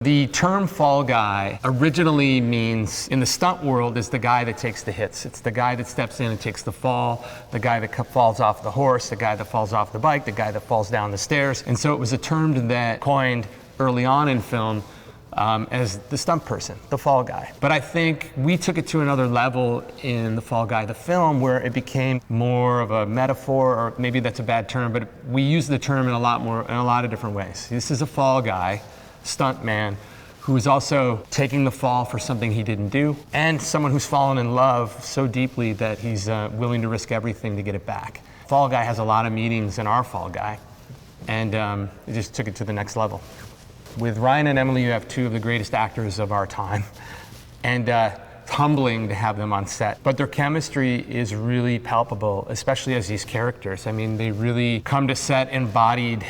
The term fall guy originally means, in the stunt world, is the guy that takes the hits. It's the guy that steps in and takes the fall, the guy that falls off the horse, the guy that falls off the bike, the guy that falls down the stairs. And so it was a term that coined early on in film as the stunt person, the fall guy. But I think we took it to another level in the Fall Guy, the film, where it became more of a metaphor, or maybe that's a bad term, but we use the term in a lot of different ways. This is a fall guy, stuntman, who is also taking the fall for something he didn't do, and someone who's fallen in love so deeply that he's willing to risk everything to get it back. Fall Guy has a lot of meanings in our Fall Guy, and it just took it to the next level. With Ryan and Emily, you have two of the greatest actors of our time, and it's humbling to have them on set. But their chemistry is really palpable, especially as these characters. I mean, they really come to set embodied,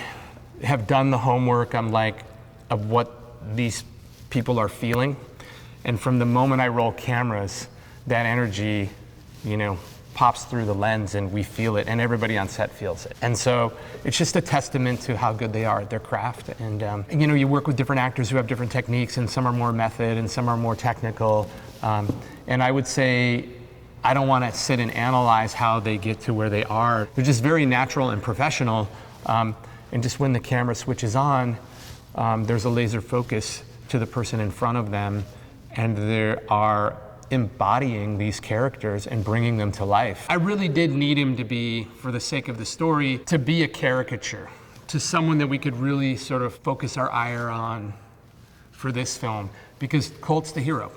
have done the homework of what these people are feeling. And from the moment I roll cameras, that energy, pops through the lens and we feel it, and everybody on set feels it. And so it's just a testament to how good they are at their craft. And you work with different actors who have different techniques, and some are more method and some are more technical. And I would say, I don't want to sit and analyze how they get to where they are. They're just very natural and professional. And just when the camera switches on, there's a laser focus to the person in front of them, and they are embodying these characters and bringing them to life. I really did need him to be, for the sake of the story, to be a caricature, to someone that we could really sort of focus our ire on for this film, because Colt's the hero,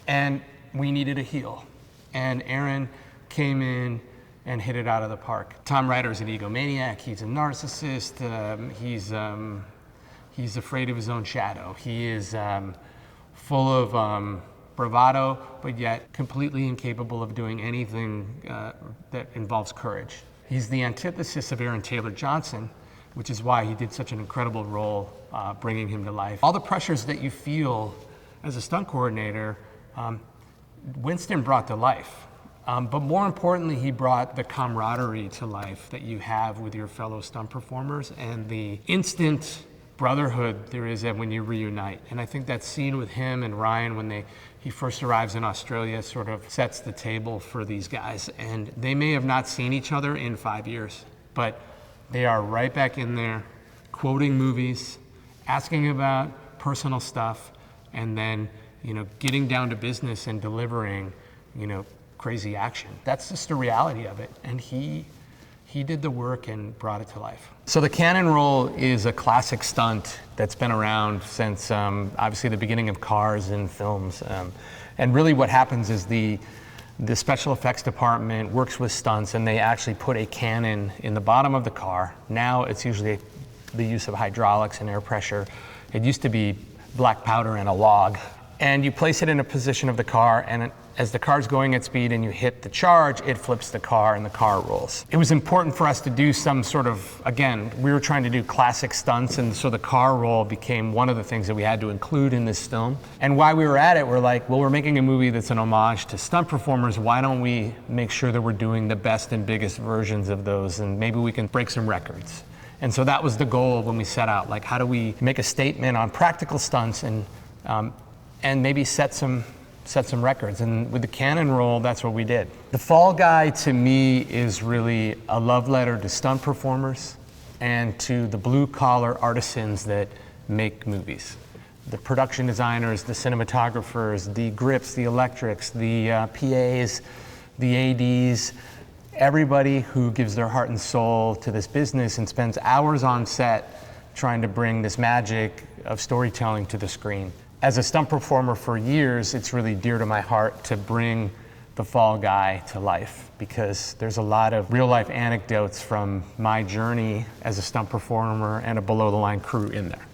and we needed a heel. And Aaron came in and hit it out of the park. Tom Ryder's an egomaniac, he's a narcissist, he's afraid of his own shadow. He is full of bravado, but yet completely incapable of doing anything that involves courage. He's the antithesis of Aaron Taylor Johnson, which is why he did such an incredible role bringing him to life. All the pressures that you feel as a stunt coordinator, Winston brought to life. But more importantly, he brought the camaraderie to life that you have with your fellow stunt performers, and the instant brotherhood there is when you reunite. And I think that scene with him and Ryan when he first arrives in Australia sort of sets the table for these guys. And they may have not seen each other in 5 years, but they are right back in there, quoting movies, asking about personal stuff, and then getting down to business and delivering crazy action. That's just the reality of it. And he did the work and brought it to life. So the cannon roll is a classic stunt that's been around since obviously the beginning of cars and films. And really what happens is the special effects department works with stunts, and they actually put a cannon in the bottom of the car. Now it's usually the use of hydraulics and air pressure. It used to be black powder and a log. And you place it in a position of the car, and as the car's going at speed and you hit the charge, it flips the car and the car rolls. It was important for us to do some sort of, again, we were trying to do classic stunts, and so the car roll became one of the things that we had to include in this film. And while we were at it, we're like, well, we're making a movie that's an homage to stunt performers. Why don't we make sure that we're doing the best and biggest versions of those, and maybe we can break some records. And so that was the goal when we set out, like, how do we make a statement on practical stunts and maybe set some records. And with the cannon roll, that's what we did. The Fall Guy, to me, is really a love letter to stunt performers and to the blue-collar artisans that make movies. The production designers, the cinematographers, the grips, the electrics, the PAs, the ADs, everybody who gives their heart and soul to this business and spends hours on set trying to bring this magic of storytelling to the screen. As a stunt performer for years, it's really dear to my heart to bring the Fall Guy to life, because there's a lot of real-life anecdotes from my journey as a stunt performer and a below-the-line crew in there.